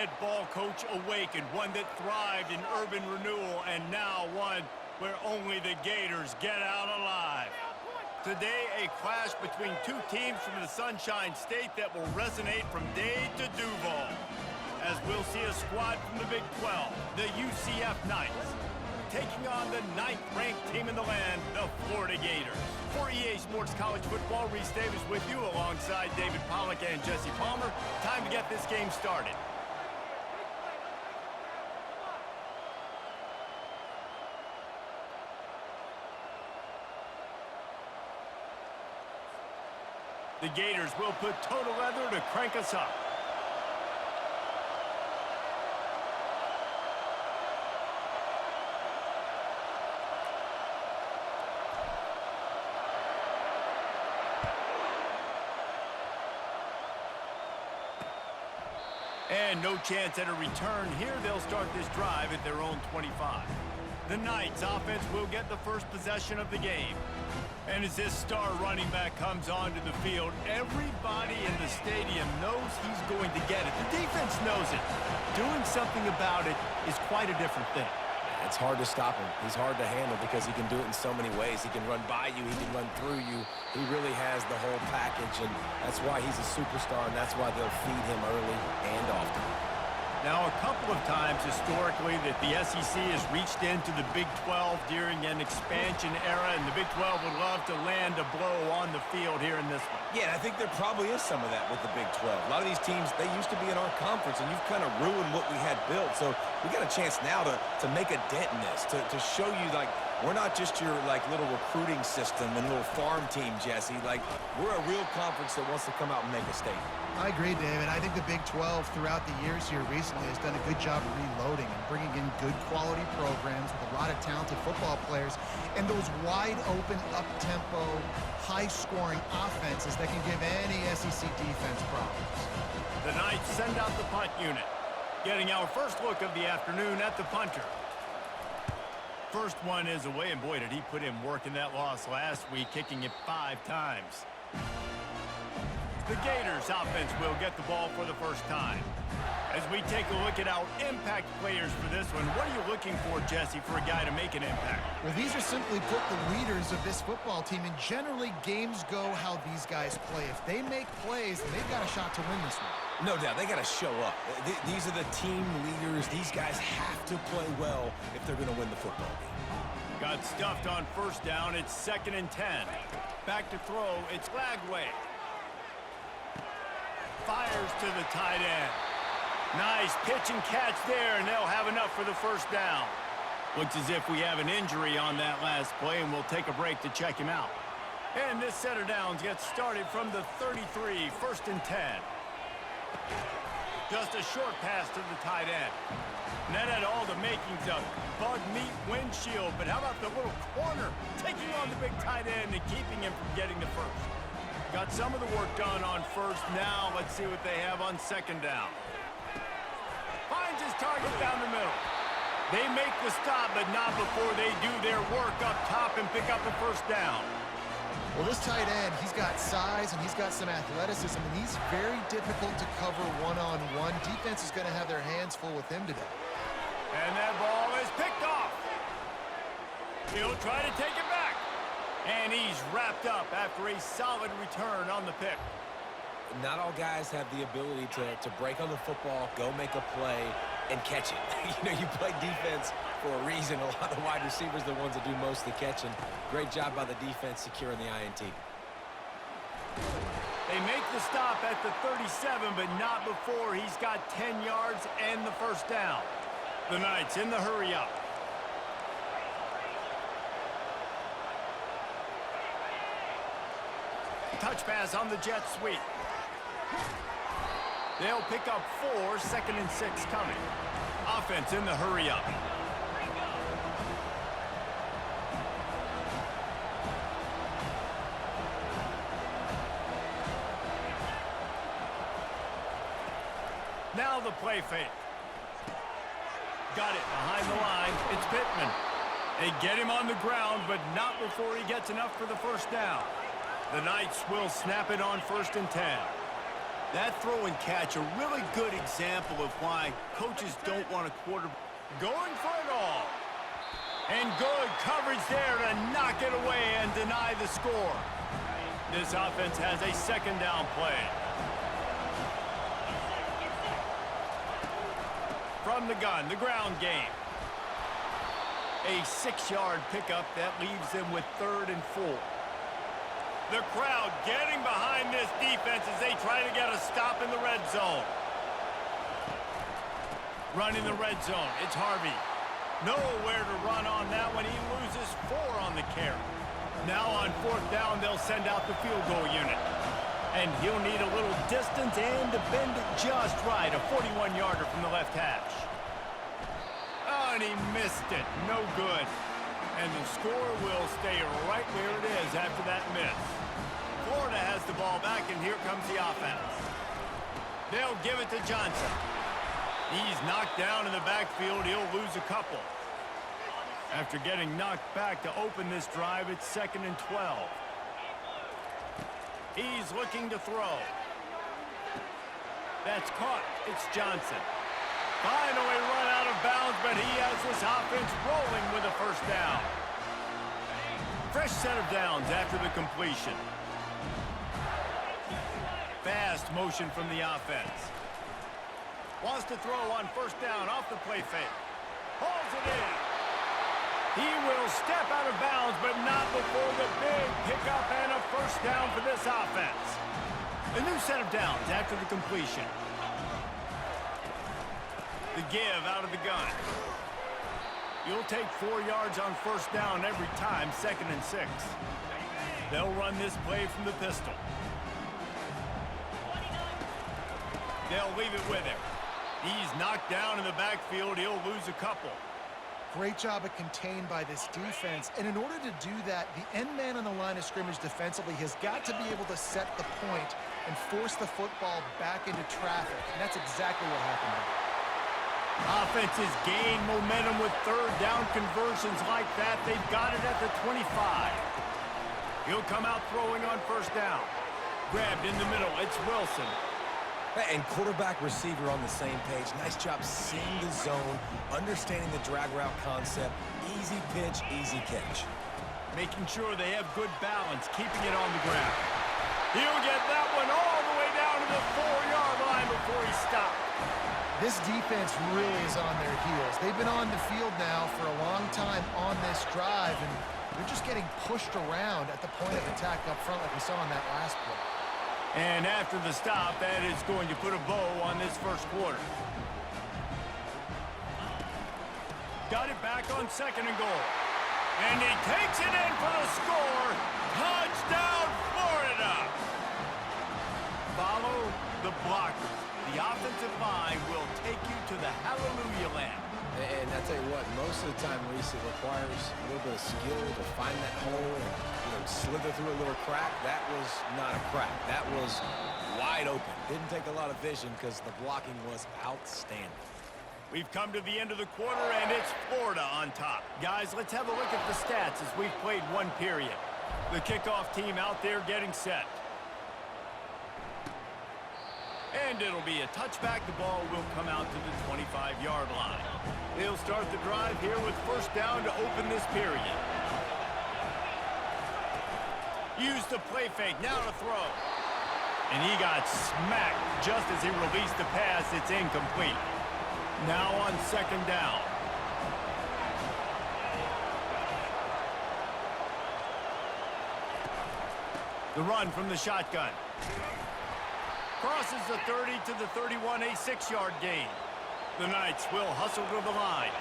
head ball coach awakened, one that thrived in urban renewal, and now one where only the Gators get out alive. Today, a clash between two teams from the Sunshine State that will resonate from Dade to Duval, as we'll see a squad from the Big 12, the UCF Knights, taking on the 9th-ranked team in the land, the Florida Gators. For EA Sports College Football, Reese Davis with you alongside David Pollack and Jesse Palmer. Time to get this game started. The Gators will put total leather to crank us up. And no chance at a return here. They'll start this drive at their own 25. The Knights offense will get the first possession of the game. And as this star running back comes onto the field, everybody in the stadium knows he's going to get it. The defense knows it. Doing something about it is quite a different thing. It's hard to stop him. He's hard to handle because he can do it in so many ways. He can run by you. He can run through you. He really has the whole package, and that's why he's a superstar, and that's why they'll feed him early and often. Now, a couple of times historically that the SEC has reached into the Big 12 during an expansion era, and the Big 12 would love to land a blow on the field here in this one. Yeah, I think there probably is some of that with the Big 12. A lot of these teams, they used to be in our conference, and you've kind of ruined what we had built. So we got a chance now to make a dent in this, to show you, like, we're not just your, like, little recruiting system and little farm team, Jesse. Like, we're a real conference that wants to come out and make a statement. I agree, David. I think the Big 12 throughout the years here recently has done a good job of reloading and bringing in good quality programs with a lot of talented football players and those wide open, up-tempo, high-scoring offenses that can give any SEC defense problems. The Knights send out the punt unit, getting our first look of the afternoon at the punter. First one is away, and boy, did he put in work in that loss last week, kicking it 5 times. The Gators offense will get the ball for the first time. As we take a look at our impact players for this one, what are you looking for, Jesse, for a guy to make an impact? Well, these are simply put the leaders of this football team, and generally games go how these guys play. If they make plays, then they've got a shot to win this one. No doubt, they got to show up. These are the team leaders. These guys have to play well if they're going to win the football game. Got stuffed on first down. It's 2nd and 10. Back to throw. It's Lagway. Fires to the tight end. Nice pitch and catch there, and they'll have enough for the first down. Looks as if we have an injury on that last play, and we'll take a break to check him out. And this set of downs gets started from the 33, 1st and 10. Just a short pass to the tight end. And that had all the makings of bug meat windshield, but how about the little corner taking on the big tight end and keeping him from getting the first? Got some of the work done on first. Now let's see what they have on 2nd down. Finds his target down the middle. They make the stop, but not before they do their work up top and pick up the first down. Well, this tight end, he's got size and he's got some athleticism, and he's very difficult to cover one-on-one. Defense is going to have their hands full with him today. And that ball is picked off. He'll try to take it back. And he's wrapped up after a solid return on the pick. Not all guys have the ability to break on the football, go make a play, and catch it. You know, you play defense for a reason. A lot of wide receivers are the ones that do most of the catching. Great job by the defense securing the INT. They make the stop at the 37, but not before he's got 10 yards and the first down. The Knights in the hurry up. Touch pass on the jet sweep. They'll pick up 4, 2nd and 6 coming. Offense in the hurry up. Now the play fake. Got it behind the line. It's Pittman. They get him on the ground, but not before he gets enough for the first down. The Knights will snap it on 1st and 10. That throw and catch, a really good example of why coaches don't want a quarterback going for it all. And good coverage there to knock it away and deny the score. This offense has a second down play. From the gun, the ground game. A 6-yard pickup that leaves them with 3rd and 4. The crowd getting behind this defense as they try to get a stop in the red zone. Running the red zone, it's Harvey. Nowhere to run on that one. He loses 4 on the carry. Now on 4th down, they'll send out the field goal unit. And he'll need a little distance and to bend it just right. A 41-yarder from the left hash. Oh, and he missed it. No good. And the score will stay right where it is after that miss. Florida has the ball back, and here comes the offense. They'll give it to Johnson. He's knocked down in the backfield. He'll lose a couple. After getting knocked back to open this drive, it's 2nd and 12. He's looking to throw. That's caught. It's Johnson. Finally run out of bounds, but he has this offense rolling with a 1st down. Fresh set of downs after the completion. Fast motion from the offense. Wants to throw on 1st down off the play fake. Hauls it in. He will step out of bounds, but not before the big pickup and a 1st down for this offense. A new set of downs after the completion. The give out of the gun. You'll take 4 yards on 1st down every time, 2nd and 6. They'll run this play from the pistol. They'll leave it with him. He's knocked down in the backfield. He'll lose a couple. Great job of contained by this defense. And in order to do that, the end man on the line of scrimmage defensively has got to be able to set the point and force the football back into traffic. And that's exactly what happened there. Offenses gain momentum with 3rd down conversions like that. They've got it at the 25. He'll come out throwing on 1st down. Grabbed in the middle. It's Wilson. And quarterback receiver on the same page. Nice job seeing the zone, understanding the drag route concept. Easy pitch, easy catch. Making sure they have good balance, keeping it on the ground. He'll get that one all the way down to the 4-yard line before he stopped. This defense really is on their heels. They've been on the field now for a long time on this drive, and they're just getting pushed around at the point of attack up front like we saw in that last play. And after the stop, that is going to put a bow on this 1st quarter. Got it back on 2nd and goal. And he takes it in for the score. Touchdown, Florida! Follow the blockers. The offensive line will take you to the hallelujah land. And I tell you what, most of the time, Reese, it requires a little bit of skill to find that hole and slither through a little crack. That was not a crack. That was wide open. Didn't take a lot of vision because the blocking was outstanding. We've come to the end of the quarter, and it's Florida on top. Guys, let's have a look at the stats as we've played 1 period. The kickoff team out there getting set. And it'll be a touchback. The ball will come out to the 25-yard line. They'll start the drive here with 1st down to open this period. Use the play fake, now to throw. And he got smacked just as he released the pass. It's incomplete. Now on 2nd down. The run from the shotgun. Crosses the 30 to the 31, a 6-yard gain. The Knights will hustle to the line.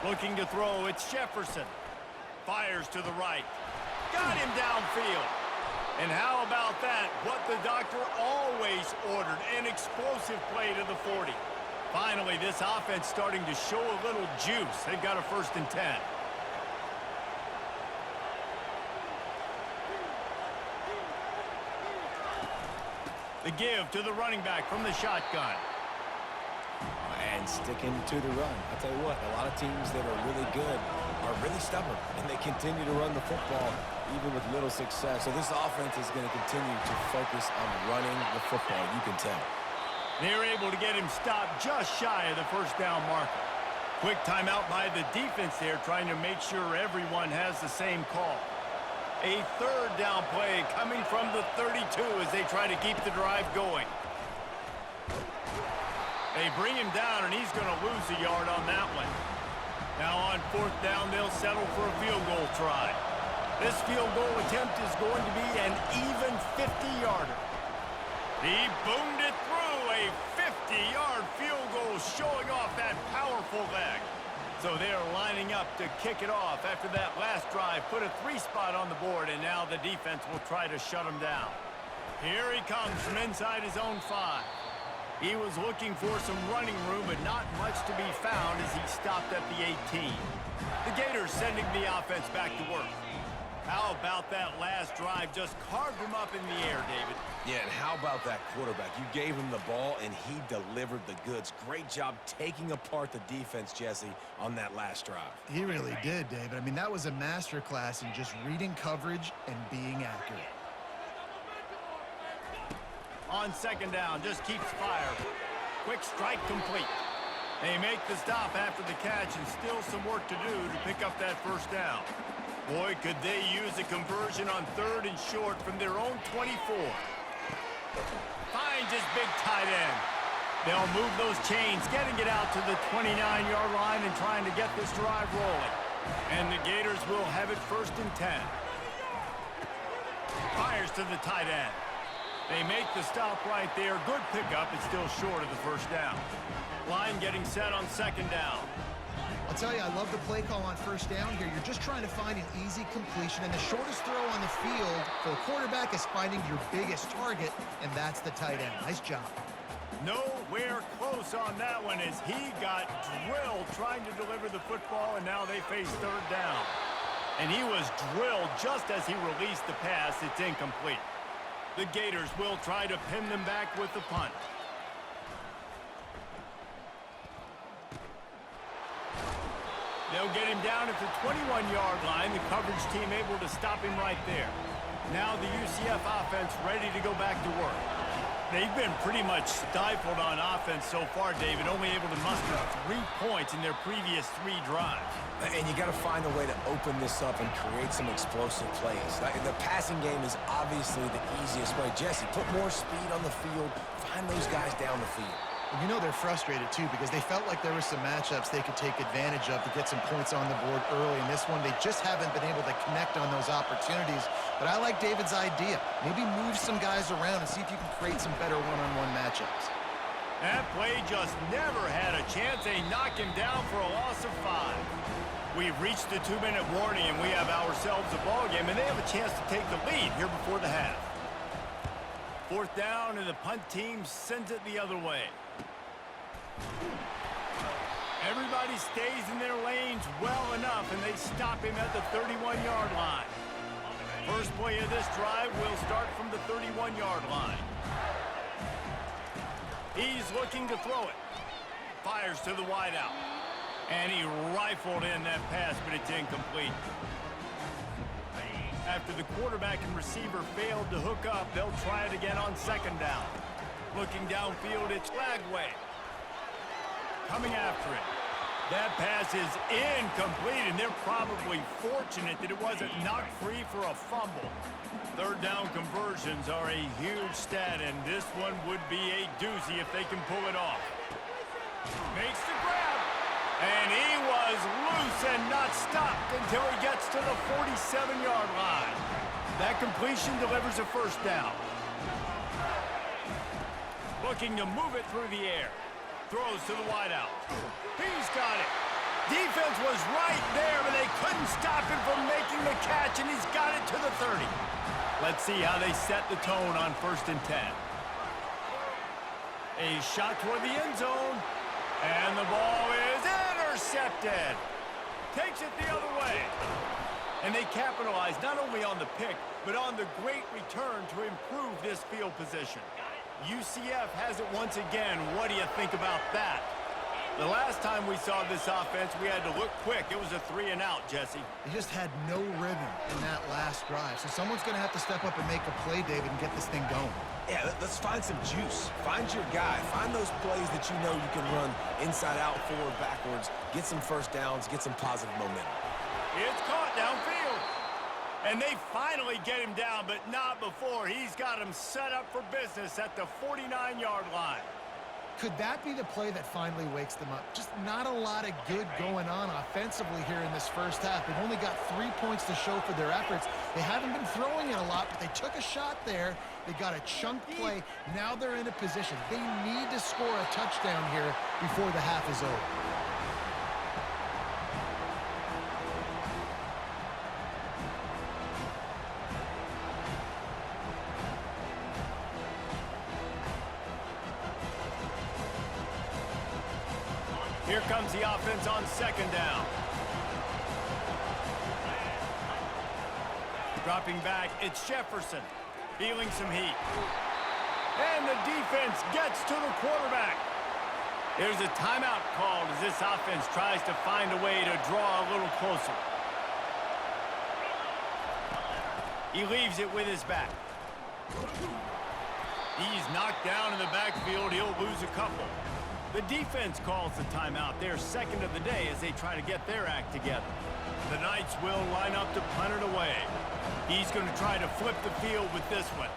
Looking to throw, it's Jefferson. Fires to the right. Got him downfield. And how about that? What the doctor always ordered, an explosive play to the 40. Finally, this offense starting to show a little juice. They've got a 1st and 10. The give to the running back from the shotgun. And sticking to the run. I'll tell you what, a lot of teams that are really good are really stubborn, and they continue to run the football even with little success. So this offense is going to continue to focus on running the football, you can tell. They're able to get him stopped just shy of the first down marker. Quick timeout by the defense there, trying to make sure everyone has the same call. A third down play coming from the 32 as they try to keep the drive going. They bring him down, and he's going to lose a yard on that one. Now on fourth down, they'll settle for a field goal try. This field goal attempt is going to be an even 50-yarder. He boomed it through, a 50-yard field goal showing off that powerful leg. So they're lining up to kick it off after that last drive. Put a 3-spot on the board, and now the defense will try to shut him down. Here he comes from inside his own 5. He was looking for some running room, but not much to be found as he stopped at the 18. The Gators sending the offense back to work. How about that last drive? Just carved him up in the air, David. Yeah, and how about that quarterback? You gave him the ball, and he delivered the goods. Great job taking apart the defense, Jesse, on that last drive. He really did, David. I mean, that was a masterclass in just reading coverage and being accurate. On second down, just keeps firing. Quick strike complete. They make the stop after the catch, and still some work to do to pick up that first down. Boy, could they use a conversion on third and short from their own 24. Finds his big tight end. They'll move those chains, getting it out to the 29-yard line and trying to get this drive rolling. And the Gators will have it first and 10. Fires to the tight end. They make the stop right there. Good pickup. It's still short of the first down. Line getting set on second down. I'll tell you, I love the play call on first down here. You're just trying to find an easy completion, and the shortest throw on the field for a quarterback is finding your biggest target, and that's the tight end. Nice job. Nowhere close on that one as he got drilled trying to deliver the football, and now they face third down. And he was drilled just as he released the pass. It's incomplete. The Gators will try to pin them back with the punt. They'll get him down at the 21-yard line. The coverage team able to stop him right there. Now the UCF offense ready to go back to work. They've been pretty much stifled on offense so far, David, only able to muster 3 points in their previous 3 drives. And you got to find a way to open this up and create some explosive plays. The passing game is obviously the easiest way. Jesse, put more speed on the field. Find those guys down the field. You know they're frustrated, too, because they felt like there were some matchups they could take advantage of to get some points on the board early. In this one, they just haven't been able to connect on those opportunities. But I like David's idea. Maybe move some guys around and see if you can create some better one-on-one matchups. That play just never had a chance. They knock him down for a loss of 5. We've reached the 2-minute warning, and we have ourselves a ball game, and they have a chance to take the lead here before the half. Fourth down, and the punt team sends it the other way. Everybody stays in their lanes well enough, and they stop him at the 31-yard line. First play of this drive will start from the 31-yard line. He's looking to throw it. Fires to the wideout. And he rifled in that pass, but it's incomplete. After the quarterback and receiver failed to hook up, they'll try it again on second down. Looking downfield, it's Lagway. Coming after it. That pass is incomplete, and they're probably fortunate that it wasn't knocked free for a fumble. Third down conversions are a huge stat, and this one would be a doozy if they can pull it off. Makes the grab, and he was loose and not stopped until he gets to the 47-yard line. That completion delivers a first down. Looking to move it through the air. Throws to the wideout. He's got it. Defense was right there, but they couldn't stop him from making the catch, and he's got it to the 30. Let's see how they set the tone on first and 10. A shot toward the end zone, and the ball is intercepted. Takes it the other way. And they capitalize not only on the pick, but on the great return to improve this field position. UCF has it once again. What do you think about that? The last time we saw this offense, we had to look quick. It was a 3-and-out, Jesse. They just had no rhythm in that last drive. So someone's going to have to step up and make a play, David, and get this thing going. Yeah, let's find some juice. Find your guy. Find those plays that you know you can run inside out, forward, backwards, get some first downs, get some positive momentum. It's caught downfield. And they finally get him down, but not before. He's got him set up for business at the 49-yard line. Could that be the play that finally wakes them up? Just not a lot of good going on offensively here in this first half. They've only got 3 points to show for their efforts. They haven't been throwing it a lot, but they took a shot there. They got a chunk play. Now they're in a position. They need to score a touchdown here before the half is over. Here comes the offense on second down. Dropping back, it's Jefferson. Feeling some heat. And the defense gets to the quarterback. There's a timeout called as this offense tries to find a way to draw a little closer. He leaves it with his back. He's knocked down in the backfield. He'll lose a couple. The defense calls the timeout, their second of the day, as they try to get their act together. The Knights will line up to punt it away. He's going to try to flip the field with this one.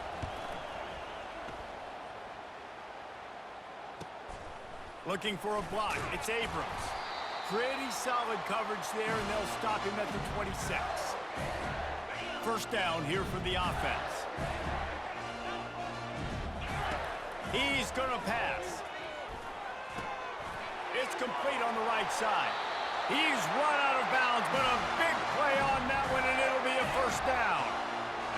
Looking for a block. It's Abrams. Pretty solid coverage there, and they'll stop him at the 26. First down here for the offense. He's going to pass. It's complete on the right side. He's run out of bounds, but a big play on that one, and it'll be a first down.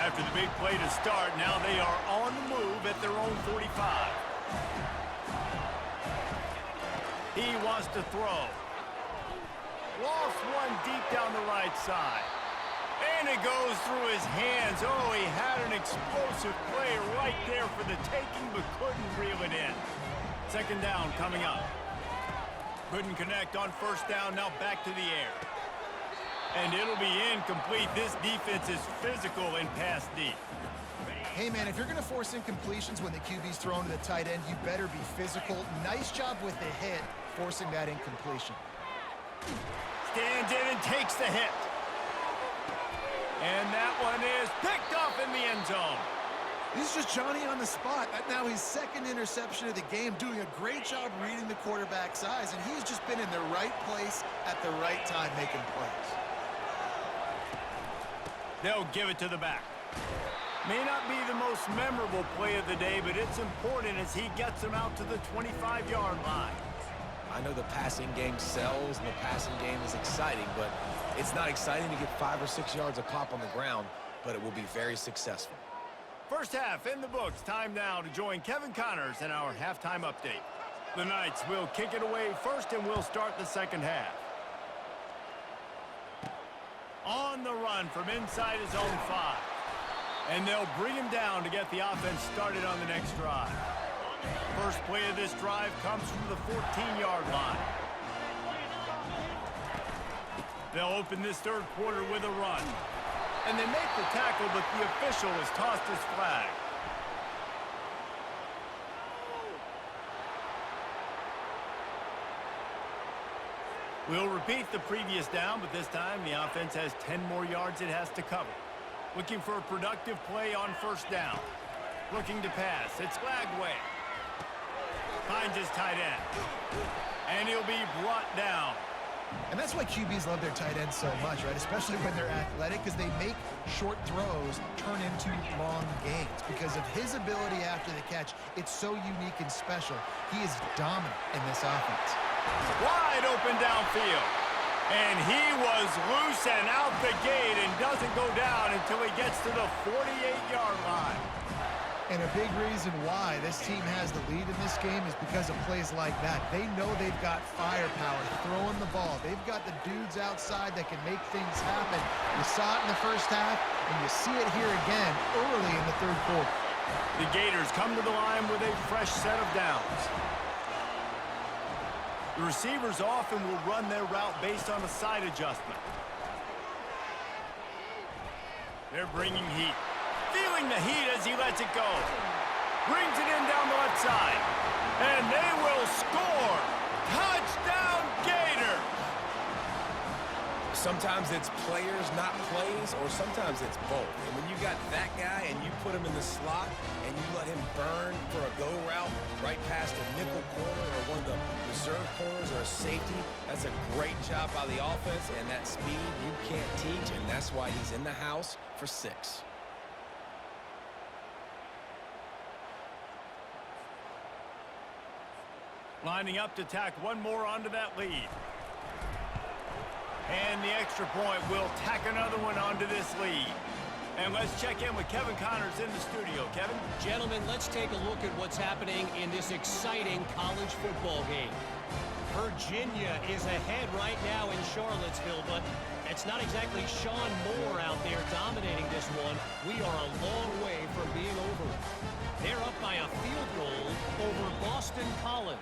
After the big play to start, now they are on the move at their own 45. He wants to throw. Lost one deep down the right side. And it goes through his hands. Oh, he had an explosive play right there for the taking, but couldn't reel it in. Second down coming up. Couldn't connect on first down, now back to the air. And it'll be incomplete. This defense is physical and pass deep. Hey, man, if you're going to force incompletions when the QB's thrown to the tight end, you better be physical. Nice job with the hit, forcing that incompletion. Stands in and takes the hit. And that one is picked off in the end zone. This is just Johnny on the spot. Now his second interception of the game, doing a great job reading the quarterback's eyes, and he's just been in the right place at the right time making plays. They'll give it to the back. May not be the most memorable play of the day, but it's important as he gets them out to the 25-yard line. I know the passing game sells and the passing game is exciting, but it's not exciting to get 5 or 6 yards a pop on the ground, but it will be very successful. First half in the books. Time now to join Kevin Connors in our halftime update. The Knights will kick it away first, and we'll start the second half. On the run from inside his own 5. And they'll bring him down to get the offense started on the next drive. First play of this drive comes from the 14-yard line. They'll open this third quarter with a run. And they make the tackle, but the official has tossed his flag. We'll repeat the previous down, but this time the offense has 10 more yards it has to cover. Looking for a productive play on first down. Looking to pass. It's Lagway. Finds his tight end. And he'll be brought down. And that's why QBs love their tight ends so much, right? Especially when they're athletic, because they make short throws turn into long gains. Because of his ability after the catch, it's so unique and special. He is dominant in this offense. Wide open downfield. And he was loose and out the gate and doesn't go down until he gets to the 48-yard line. And a big reason why this team has the lead in this game is because of plays like that. They know they've got firepower throwing the ball. They've got the dudes outside that can make things happen. You saw it in the first half, and you see it here again early in the third quarter. The Gators come to the line with a fresh set of downs. The receivers often will run their route based on a side adjustment. They're bringing heat. Feeling the heat as he lets it go. Brings it in down the left side. And they will score. Touchdown, Gators! Sometimes it's players, not plays, or sometimes it's both. And when you got that guy and you put him in the slot and you let him burn for a go route right past a nickel corner or one of the reserve corners or a safety, that's a great job by the offense, and that speed you can't teach, and that's why he's in the house for 6. Lining up to tack one more onto that lead. And the extra point will tack another one onto this lead. And let's check in with Kevin Connors in the studio. Kevin? Gentlemen, let's take a look at what's happening in this exciting college football game. Virginia is ahead right now in Charlottesville, but it's not exactly Sean Moore out there dominating this one. We are a long way from being over. They're up by a field goal over Boston College.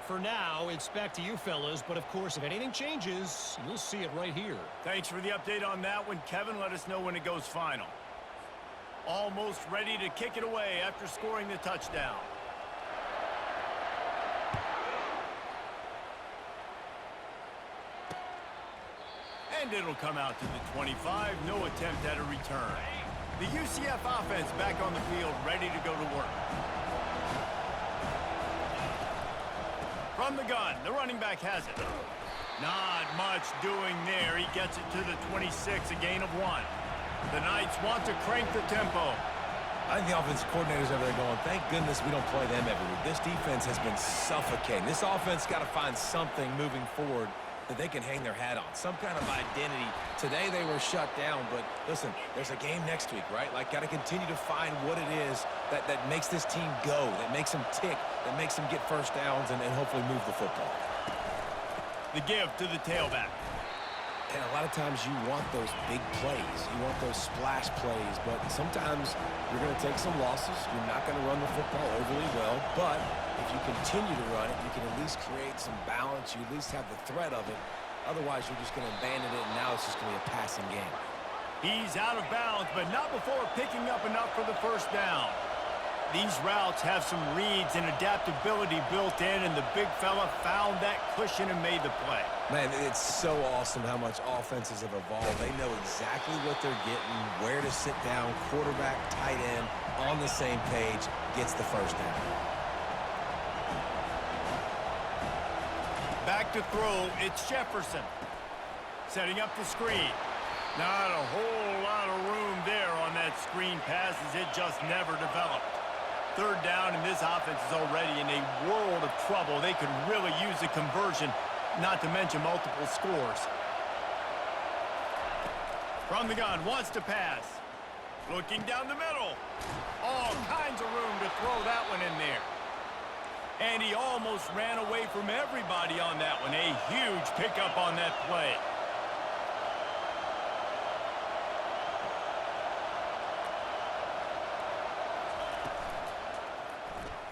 For now, it's back to you fellas, but of course, if anything changes, you'll see it right here. Thanks for the update on that one, Kevin. Let us know when it goes final. Almost ready to kick it away after scoring the touchdown. And it'll come out to the 25. No attempt at a return. The UCF offense back on the field, ready to go to work. From the gun, the running back has it. Not much doing there. He gets it to the 26, a gain of 1. The Knights want to crank the tempo. I think the offensive coordinators over there going, thank goodness we don't play them every week. This defense has been suffocating. This offense got to find something moving forward that they can hang their hat on, some kind of identity. Today they were shut down, but listen, there's a game next week, right? Like, got to continue to find what it is that makes this team go, that makes them tick, that makes them get first downs and hopefully move the football. The give to the tailback. And a lot of times you want those big plays. You want those splash plays, but sometimes you're going to take some losses. You're not going to run the football overly well, but if you continue to run it, you can at least create some balance. You at least have the threat of it. Otherwise, you're just going to abandon it, and now it's just going to be a passing game. He's out of bounds, but not before picking up enough for the first down. These routes have some reads and adaptability built in, and the big fella found that cushion and made the play. Man, it's so awesome how much offenses have evolved. They know exactly what they're getting, where to sit down, quarterback, tight end, on the same page, gets the first down. Back to throw, it's Jefferson. Setting up the screen. Not a whole lot of room there on that screen pass as it just never developed. Third down, and this offense is already in a world of trouble. They could really use a conversion, not to mention multiple scores. From the gun, wants to pass. Looking down the middle. All kinds of room to throw that one in there. And he almost ran away from everybody on that one. A huge pickup on that play.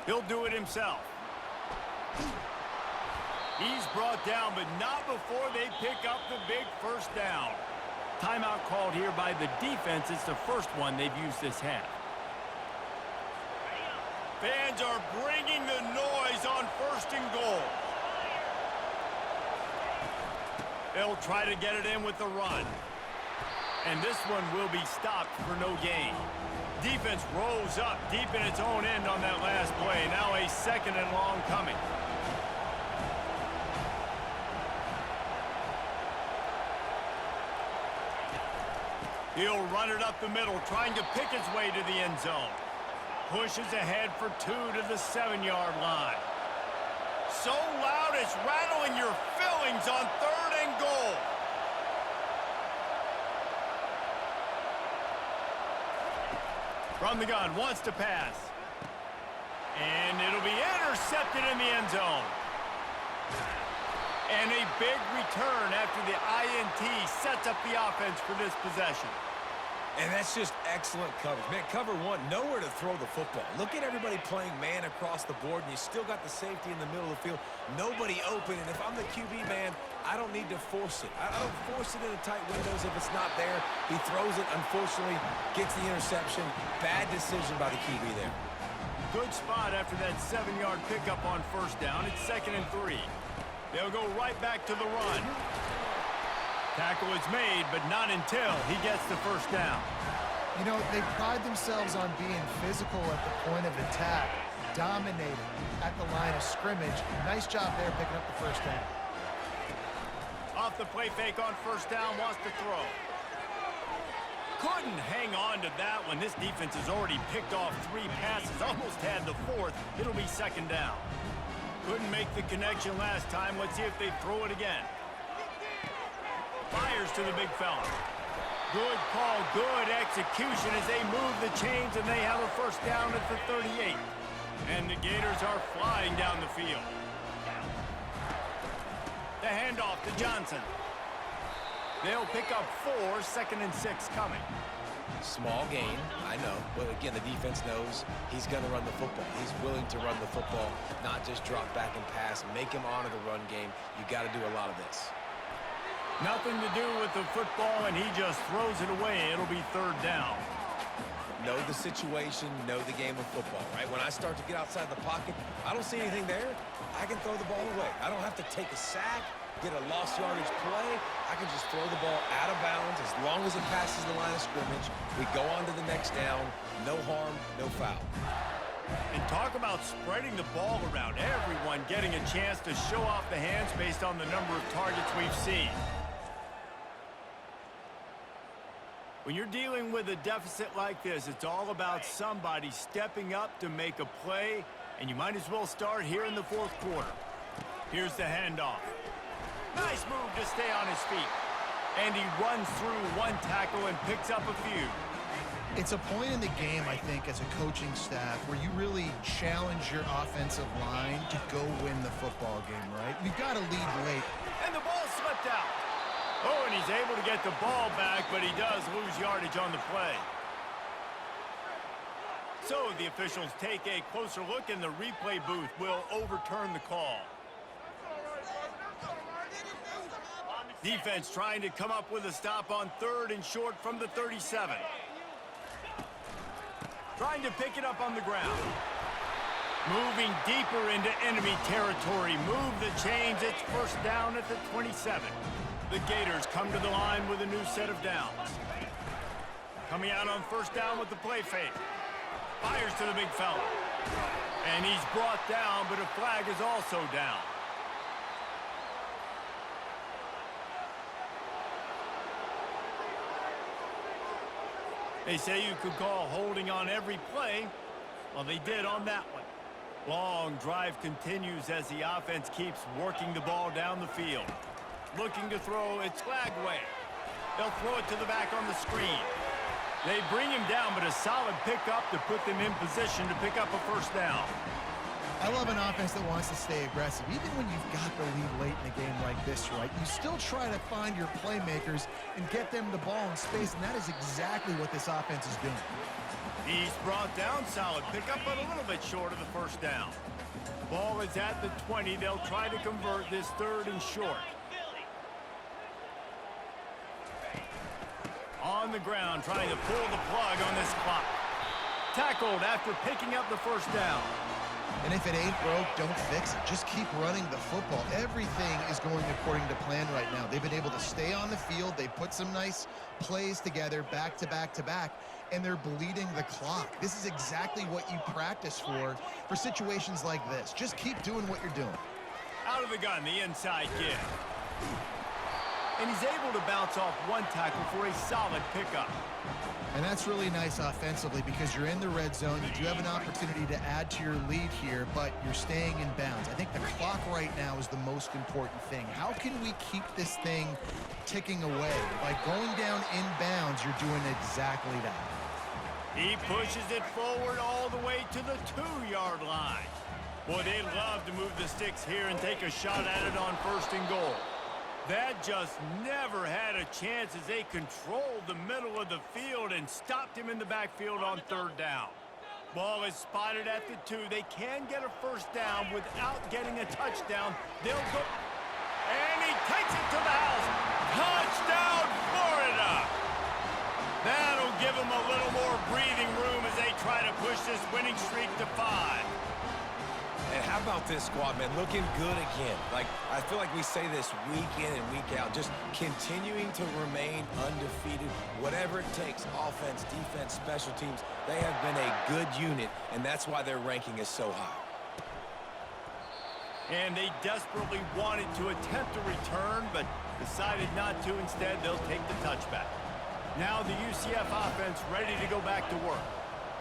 He'll do it himself. He's brought down, but not before they pick up the big first down. Timeout called here by the defense. It's the first one they've used this half. Fans are bringing the noise on 1st and goal. They'll try to get it in with the run. And this one will be stopped for no gain. Defense rolls up deep in its own end on that last play. Now a 2nd and long coming. He'll run it up the middle, trying to pick his way to the end zone. Pushes ahead for 2 to the 7-yard line. So loud it's rattling your fillings on 3rd and goal. From the gun, wants to pass. And it'll be intercepted in the end zone. And a big return after the INT sets up the offense for this possession. And that's just excellent coverage. Man, cover one, nowhere to throw the football. Look at everybody playing man across the board, and you still got the safety in the middle of the field. Nobody open, and if I'm the QB, man, I don't need to force it. I don't force it into tight windows if it's not there. He throws it, unfortunately, gets the interception. Bad decision by the QB there. Good spot after that 7-yard pickup on first down. It's 2nd and 3. They'll go right back to the run. Tackle is made, but not until he gets the first down. You know, they pride themselves on being physical at the point of attack, dominating at the line of scrimmage. Nice job there picking up the first down. Off the play fake on first down, wants to throw. Couldn't hang on to that one. This defense has already picked off 3 passes, almost had the 4th. It'll be 2nd down. Couldn't make the connection last time. Let's see if they throw it again. Fires to the big fella. Good call, good execution as they move the chains, and they have a first down at the 38. And the Gators are flying down the field. The handoff to Johnson. They'll pick up 4, 2nd and 6 coming. Small gain, I know, but again, the defense knows he's going to run the football. He's willing to run the football, not just drop back and pass, make him honor the run game. You got to do a lot of this. Nothing to do with the football, and he just throws it away. It'll be 3rd down. Know the situation, know the game of football, right? When I start to get outside the pocket, I don't see anything there. I can throw the ball away. I don't have to take a sack, get a lost yardage play. I can just throw the ball out of bounds as long as it passes the line of scrimmage. We go on to the next down. No harm, no foul. And talk about spreading the ball around. Everyone getting a chance to show off the hands based on the number of targets we've seen. When you're dealing with a deficit like this, it's all about somebody stepping up to make a play, and you might as well start here in the 4th quarter. Here's the handoff. Nice move to stay on his feet. And he runs through 1 tackle and picks up a few. It's a point in the game, I think, as a coaching staff where you really challenge your offensive line to go win the football game, right? We've got to lead late. And the ball slipped out. Oh, and he's able to get the ball back, but he does lose yardage on the play. So the officials take a closer look, and the replay booth will overturn the call. Defense trying to come up with a stop on 3rd and short from the 37. Trying to pick it up on the ground. Moving deeper into enemy territory. Move the chains. It's first down at the 27. The Gators come to the line with a new set of downs. Coming out on first down with the play fake. Fires to the big fella. And he's brought down, but a flag is also down. They say you could call holding on every play. Well, they did on that one. Long drive continues as the offense keeps working the ball down the field. Looking to throw, it's flagged away. They'll throw it to the back on the screen. They bring him down, but a solid pickup to put them in position to pick up a first down. I love an offense that wants to stay aggressive. Even when you've got the lead late in a game like this, right, you still try to find your playmakers and get them the ball in space, and that is exactly what this offense is doing. He's brought down, solid pickup, but a little bit short of the first down. Ball is at the 20. They'll try to convert this 3rd and short. On the ground, trying to pull the plug on this clock. Tackled after picking up the first down. And if it ain't broke, don't fix it. Just keep running the football. Everything is going according to plan right now. They've been able to stay on the field. They put some nice plays together back to back to back, and they're bleeding the clock. This is exactly what you practice for situations like this. Just keep doing what you're doing. Out of the gun, the inside give. And he's able to bounce off 1 tackle for a solid pickup. And that's really nice offensively because you're in the red zone. You do have an opportunity to add to your lead here, but you're staying in bounds. I think the clock right now is the most important thing. How can we keep this thing ticking away? By going down in bounds, you're doing exactly that. He pushes it forward all the way to the 2-yard line. Boy, they'd love to move the sticks here and take a shot at it on 1st and goal. That just never had a chance as they controlled the middle of the field and stopped him in the backfield on third down. Ball is spotted at the 2. They can get a first down without getting a touchdown. They'll go. And he takes it to the house. Touchdown, Florida! That'll give them a little more breathing room as they try to push this winning streak to 5. And how about this squad, man? Looking good again. Like, I feel like we say this week in and week out, just continuing to remain undefeated. Whatever it takes, offense, defense, special teams, they have been a good unit, and that's why their ranking is so high. And they desperately wanted to attempt a return, but decided not to. Instead, they'll take the touchback. Now the UCF offense ready to go back to work.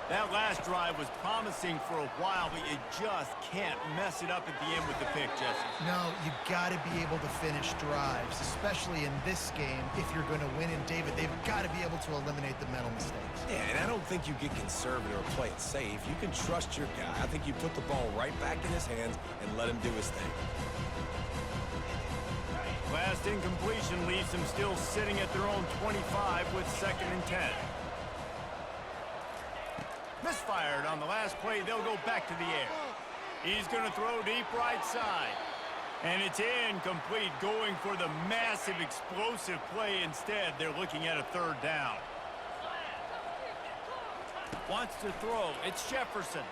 That last drive was promising for a while, but you just can't mess it up at the end with the pick, Jesse. No, you got to be able to finish drives, especially in this game. If you're going to win, and David, they've got to be able to eliminate the mental mistakes. Yeah, and I don't think you get conservative or play it safe. You can trust your guy. I think you put the ball right back in his hands and let him do his thing. Last incompletion leaves them still sitting at their own 25 with 2nd and 10. Misfired on the last play. They'll go back to the air. He's going to throw deep right side. And it's incomplete, going for the massive explosive play instead. They're looking at a 3rd down. Wants to throw. It's Jefferson.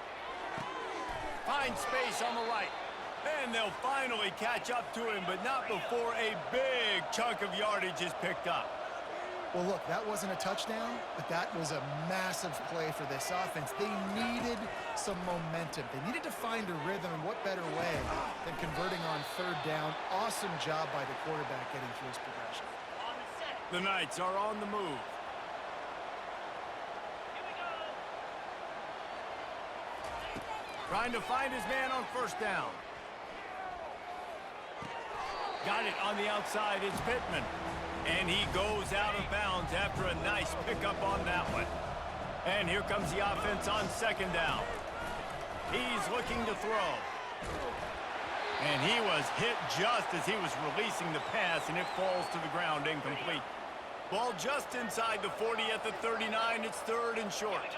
Finds space on the right. And they'll finally catch up to him, but not before a big chunk of yardage is picked up. Well, look, that wasn't a touchdown, but that was a massive play for this offense. They needed some momentum. They needed to find a rhythm, and what better way than converting on 3rd down. Awesome job by the quarterback getting through his progression. The Knights are on the move. Trying to find his man on 1st down. Got it on the outside. It's Pittman. And he goes out of bounds after a nice pickup on that one. And here comes the offense on 2nd down. He's looking to throw. And he was hit just as he was releasing the pass, and it falls to the ground incomplete. Ball just inside the 40 at the 39. It's 3rd and short.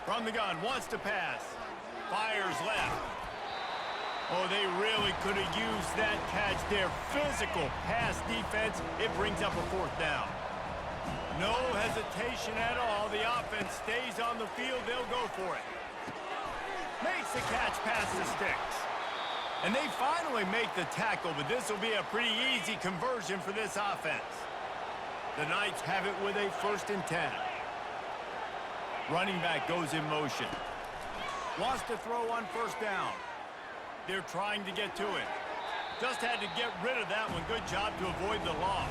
From the gun, wants to pass. Fires left. Oh, they really could have used that catch there. Physical pass defense. It brings up a 4th down. No hesitation at all. The offense stays on the field. They'll go for it. Makes the catch past the sticks. And they finally make the tackle, but this will be a pretty easy conversion for this offense. The Knights have it with a 1st and 10. Running back goes in motion. Wants to throw on 1st down. They're trying to get to it. Just had to get rid of that one. Good job to avoid the loss.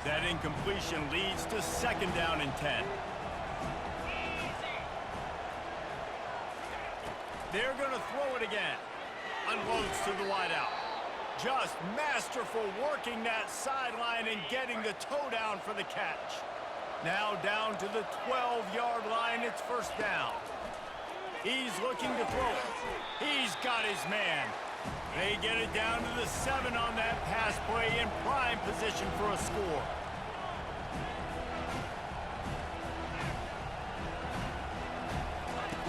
That incompletion leads to 2nd down and 10. They're going to throw it again. Unloads to the wideout. Just masterful working that sideline and getting the toe down for the catch. Now down to the 12-yard line. It's 1st down. He's looking to throw it. He's got his man. They get it down to the 7 on that pass play in prime position for a score.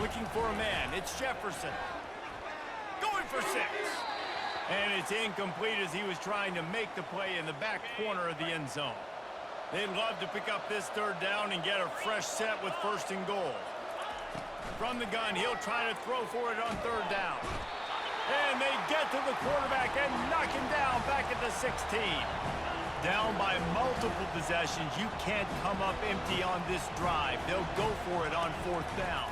Looking for a man. It's Jefferson. Going for 6. And it's incomplete as he was trying to make the play in the back corner of the end zone. They'd love to pick up this 3rd down and get a fresh set with 1st and goal. From the gun, he'll try to throw for it on 3rd down. And they get to the quarterback and knock him down back at the 16. Down by multiple possessions. You can't come up empty on this drive. They'll go for it on 4th down.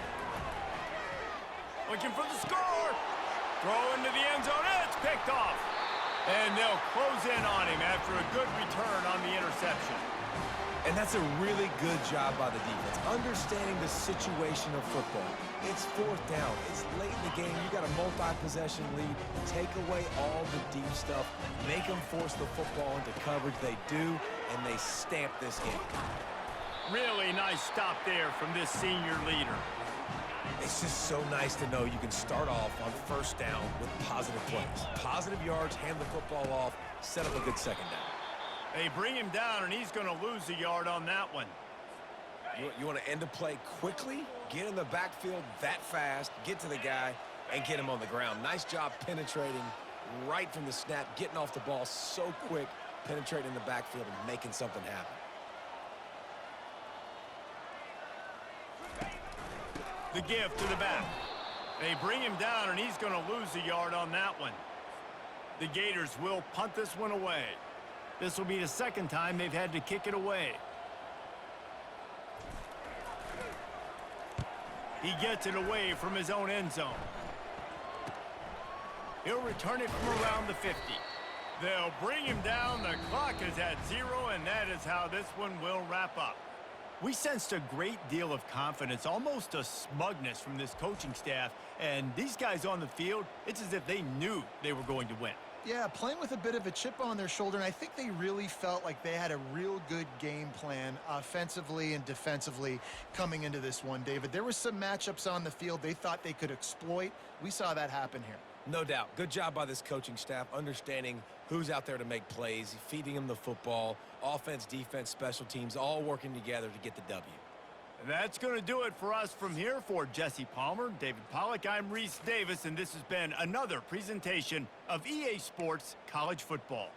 Looking for the score. Throw into the end zone. It's picked off. And they'll close in on him after a good return on the interception. And that's a really good job by the defense, understanding the situation of football. It's 4th down. It's late in the game. You got a multi-possession lead. Take away all the deep stuff. Make them force the football into coverage. They do, and they stamp this game. Really nice stop there from this senior leader. It's just so nice to know you can start off on first down with positive plays. Positive yards, hand the football off, set up a good second down. They bring him down, and he's going to lose a yard on that one. You want to end a play quickly, get in the backfield that fast, get to the guy, and get him on the ground. Nice job penetrating right from the snap, getting off the ball so quick, penetrating the backfield and making something happen. The give to the back. They bring him down, and he's going to lose a yard on that one. The Gators will punt this one away. This will be the second time they've had to kick it away. He gets it away from his own end zone. He'll return it from around the 50. They'll bring him down. The clock is at 0, and that is how this one will wrap up. We sensed a great deal of confidence, almost a smugness from this coaching staff. And these guys on the field, it's as if they knew they were going to win. Yeah, playing with a bit of a chip on their shoulder, and I think they really felt like they had a real good game plan offensively and defensively coming into this one, David. There were some matchups on the field they thought they could exploit. We saw that happen here. No doubt. Good job by this coaching staff, understanding who's out there to make plays, feeding them the football, offense, defense, special teams, all working together to get the W. And that's going to do it for us from here. For Jesse Palmer, David Pollack, I'm Reese Davis, and this has been another presentation of EA Sports College Football.